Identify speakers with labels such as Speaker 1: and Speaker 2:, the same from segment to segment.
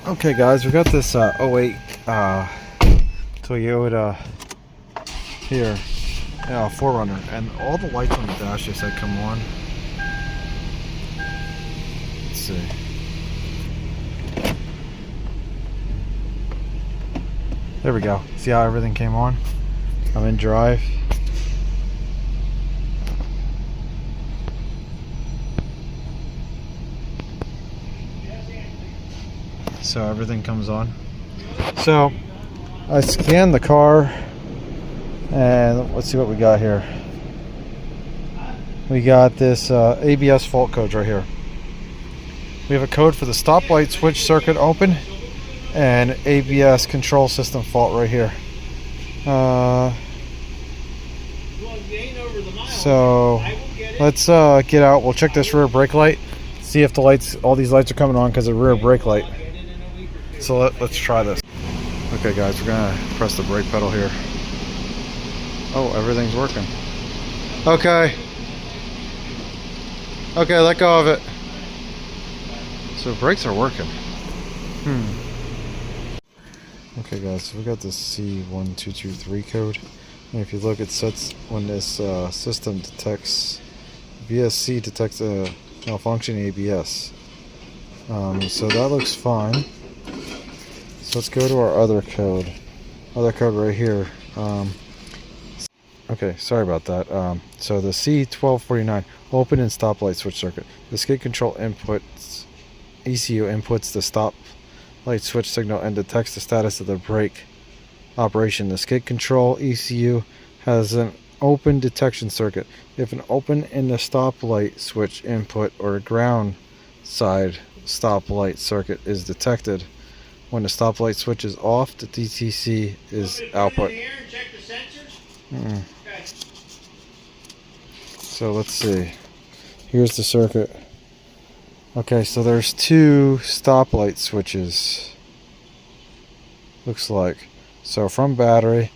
Speaker 1: Okay guys, we got this 08 Toyota here, 4Runner, and all the lights on the dash they said come on. Let's see. There we go. See how everything came on? I'm in drive. So everything comes on. So I scanned the car and let's see what we got here. We got this ABS fault code right here. We have a code for the stoplight switch circuit open and ABS control system fault right here. So let's get out. We'll check this rear brake light, see if the lights, all these lights are coming on because of the rear brake light. So let's try this. Okay guys, we're gonna press the brake pedal here. Oh, everything's working. Okay, let go of it. So brakes are working. Okay guys, so we got this C1223 code. And if you look, it sets when this system detects, VSC detects a malfunctioning ABS. So that looks fine. So let's go to our other code right here. Okay, sorry about that. So the C1249 open and stop light switch circuit. The skid control inputs, ECU inputs the stop light switch signal and detects the status of the brake operation. The skid control ECU has an open detection circuit. If an open in the stop light switch input or ground side stop light circuit is detected, when the stoplight switch is off, the DTC is output. So let's see. Here's the circuit. Okay, so there's two stoplight switches. Looks like. So from battery,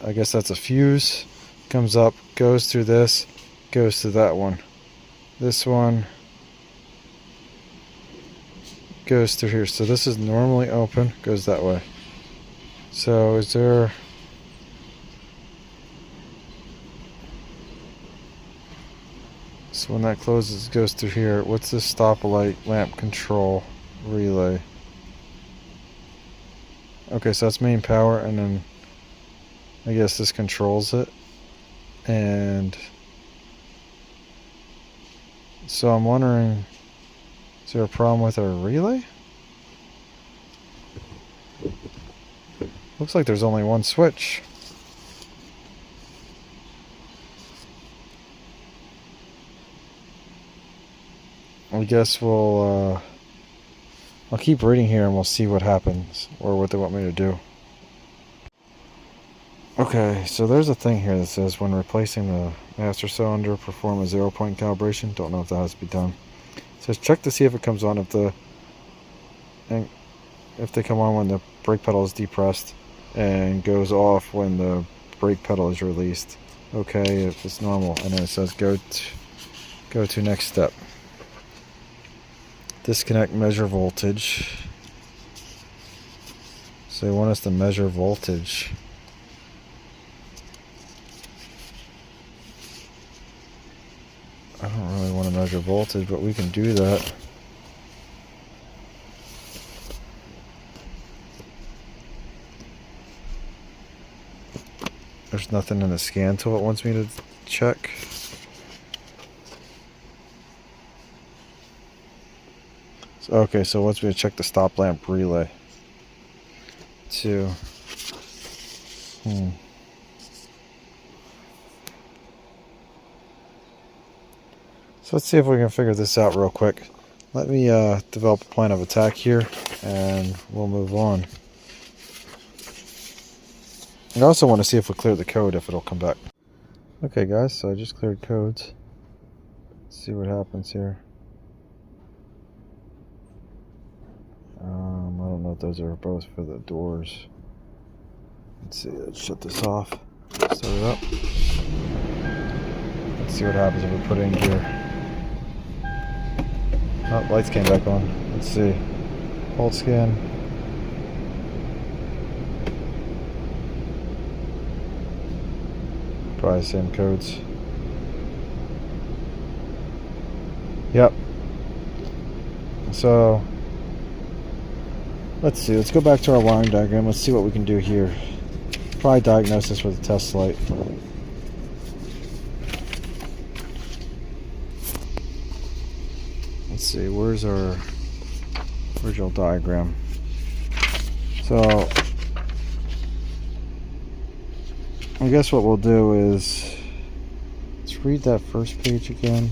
Speaker 1: I guess that's a fuse. Comes up, goes through this, goes to that one. This one goes through here. So this is normally open, goes that way. So is there, so when that closes, it goes through here. What's this stoplight lamp control relay? Okay, so that's main power, and then I guess this controls it. And so I'm wondering, is there a problem with our relay? Looks like there's only one switch. I guess we'll I'll keep reading here and we'll see what happens or what they want me to do. Okay, so there's a thing here that says when replacing the master cylinder, perform a 0-point calibration. Don't know if that has to be done. It says check to see if it comes on if they come on when the brake pedal is depressed and goes off when the brake pedal is released. Okay, if it's normal, and then it says go to next step. Disconnect, measure voltage. So they want us to measure voltage. I don't really want to measure voltage, but we can do that. There's nothing in the scan tool it wants me to check. So, okay, so it wants me to check the stop lamp relay. So let's see if we can figure this out real quick. Let me develop a plan of attack here and we'll move on. I also want to see if we clear the code, if it'll come back. Okay guys, so I just cleared codes. Let's see what happens here. I don't know if those are both for the doors. Let's see, let's shut this off. Start it up. Let's see what happens if we put it in gear. Oh, lights came back on. Let's see. Hold scan. Probably the same codes. Yep. So let's see. Let's go back to our wiring diagram. Let's see what we can do here. Probably diagnose this with a test light. Let's see. Where's our original diagram? So I guess what we'll do is let's read that first page again.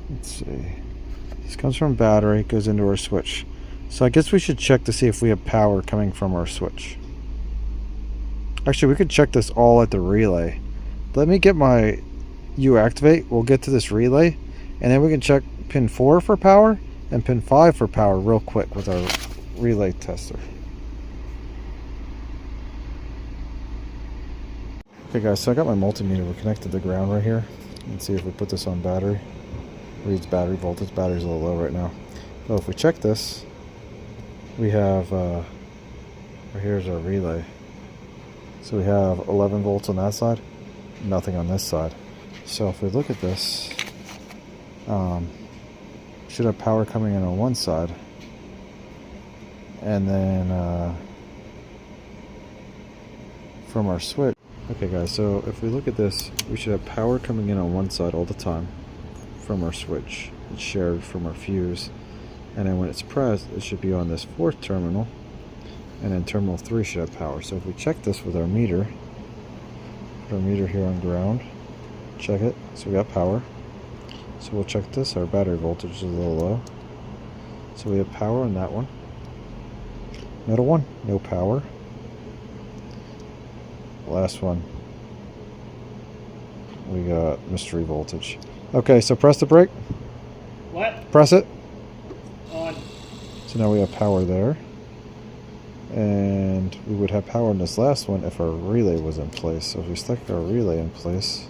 Speaker 1: Let's see. This comes from battery, goes into our switch. So I guess we should check to see if we have power coming from our switch. Actually, we could check this all at the relay. Let me get my uActivate. We'll get to this relay, and then we can check pin 4 for power and pin 5 for power real quick with our relay tester. Okay guys, so I got my multimeter. We're connected to the ground right here. Let's see if we put this on battery. Reads battery voltage. Battery's a little low right now. Well, if we check this, we have here's our relay. So we have 11 volts on that side, nothing on this side. So if we look at this, should have power coming in on one side, and then from our switch. Okay guys, so if we look at this, we should have power coming in on one side all the time from our switch. It's shared from our fuse, and then when it's pressed, it should be on this fourth terminal, and then terminal 3 should have power. So if we check this with our meter, put our meter here on ground, check it, so we got power. So we'll check this, our battery voltage is a little low, so we have power on that one. Middle one, no power. Last one, we got mystery voltage. Okay, so press the brake.
Speaker 2: What?
Speaker 1: Press it.
Speaker 2: On.
Speaker 1: So now we have power there. And we would have power in this last one if our relay was in place. So if we stuck our relay in place,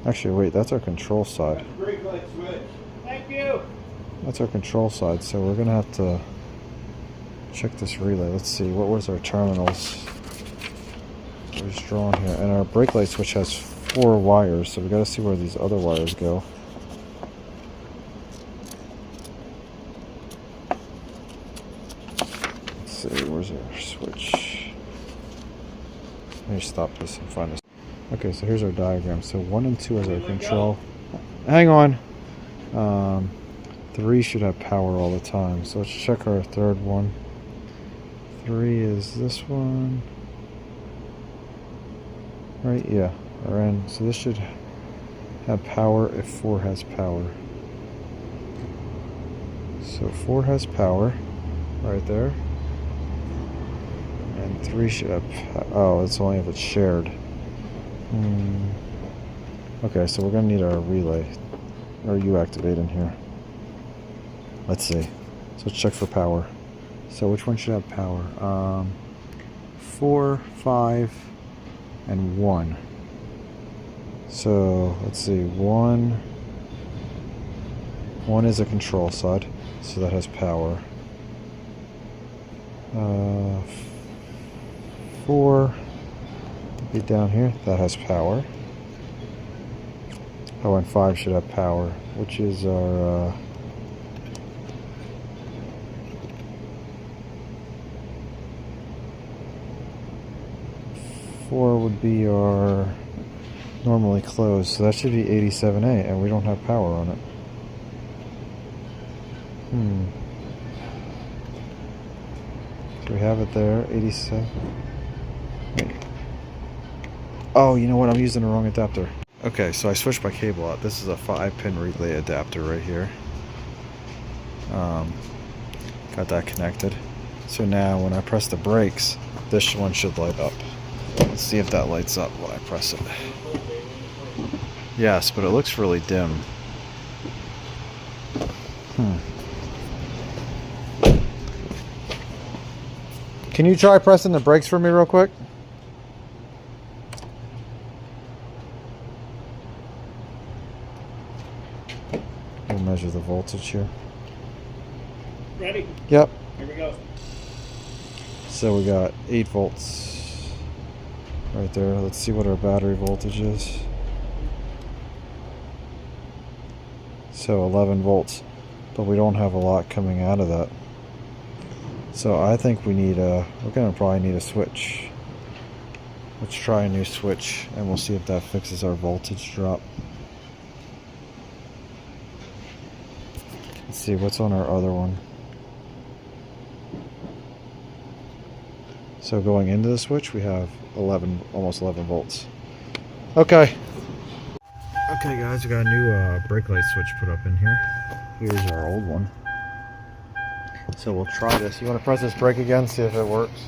Speaker 1: actually wait, that's our control side.
Speaker 2: Brake light switch. Thank you.
Speaker 1: That's our control side, so we're gonna have to check this relay. Let's see, what was our terminals? It was drawn here, and our brake light switch has 4 wires, so we gotta see where these other wires go. Let's see, where's our switch? Let me stop this and find this. Okay, so here's our diagram. So 1 and 2 is our control. Hang on. 3 should have power all the time. So let's check our third one. 3 is this one. Right, yeah. Rn. So this should have power if 4 has power. So 4 has power right there. And 3 should have oh, it's only if it's shared. Okay, so we're going to need our relay, or uActivate in here. Let's see. So let's check for power. So which one should have power? 4, 5, and 1. So let's see. 1 is a control side, so that has power. 4 be down here, that has power. Oh, and 5 should have power, which is our 4 would be our normally closed, so that should be 87A, and we don't have power on it. Do we have it there? 87. Wait. Oh, you know what? I'm using the wrong adapter. Okay, so I switched my cable out. This is a 5-pin relay adapter right here. Got that connected. So now when I press the brakes, this one should light up. Let's see if that lights up when I press it. Yes, but it looks really dim. Can you try pressing the brakes for me real quick? voltage here.
Speaker 2: Ready?
Speaker 1: Yep.
Speaker 2: Here we go.
Speaker 1: So we got 8 volts right there. Let's see what our battery voltage is. So 11 volts, but we don't have a lot coming out of that. So I think we need we're gonna probably need a switch. Let's try a new switch and we'll see if that fixes our voltage drop. Let's see what's on our other one. So going into the switch, we have almost 11 volts. Okay. Okay guys, we got a new brake light switch put up in here. Here's our old one. So we'll try this. You want to press this brake again, see if it works?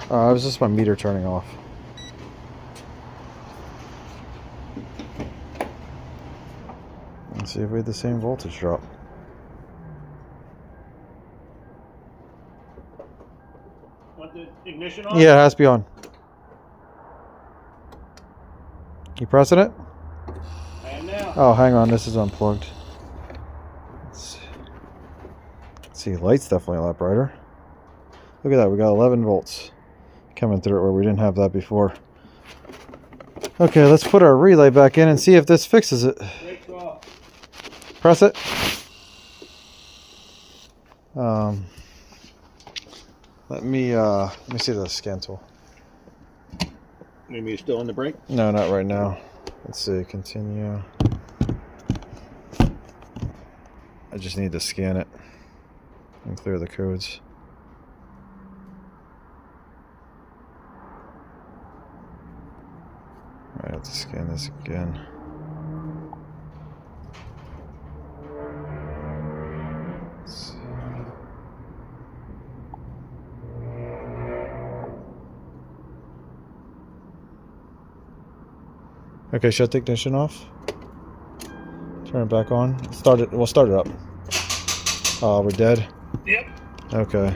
Speaker 1: It was just my meter turning off. Let's see if we had the same voltage drop.
Speaker 2: Want the ignition on?
Speaker 1: Yeah, it has to be on. You pressing it?
Speaker 2: I am now.
Speaker 1: Oh, hang on, this is unplugged. Let's see, light's definitely a lot brighter. Look at that, we got 11 volts coming through it where we didn't have that before. Okay, let's put our relay back in and see if this fixes it.
Speaker 2: Brakes off.
Speaker 1: Press it. Let me see the scan tool.
Speaker 2: Maybe you're still on the brake?
Speaker 1: No, not right now. Let's see, continue. I just need to scan it and clear the codes. I have to scan this again. Let's see. Okay, shut the ignition off. Turn it back on. Start it. We'll start it up. We're dead.
Speaker 2: Yep.
Speaker 1: Okay.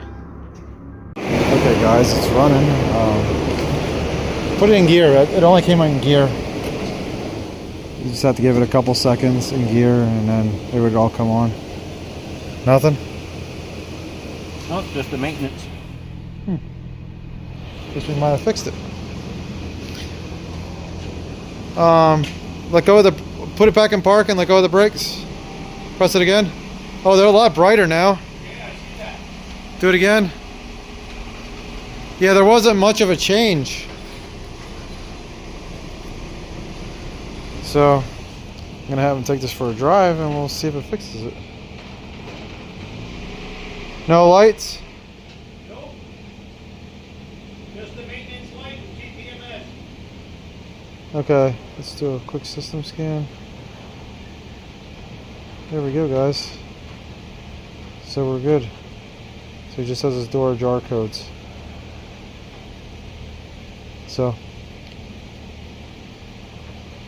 Speaker 1: Okay, guys, it's running. Put it in gear. It only came in gear. You just have to give it a couple seconds in gear, and then it would all come on. Nothing.
Speaker 2: No, it's just the maintenance.
Speaker 1: Guess we might have fixed it. Let go of the, put it back in park and let go of the brakes. Press it again. Oh, they're a lot brighter now.
Speaker 2: Yeah, I see that.
Speaker 1: Do it again. Yeah, there wasn't much of a change. So, I'm gonna have him take this for a drive and we'll see if it fixes it. No lights?
Speaker 2: Nope. Just the maintenance light and TPMS.
Speaker 1: Okay, let's do a quick system scan. There we go, guys. So we're good. So he just has his door jar codes. So,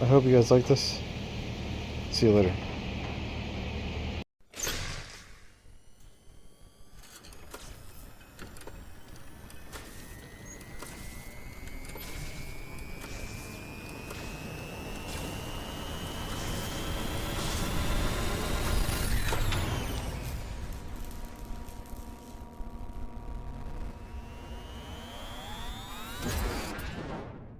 Speaker 1: I hope you guys like this. See you later.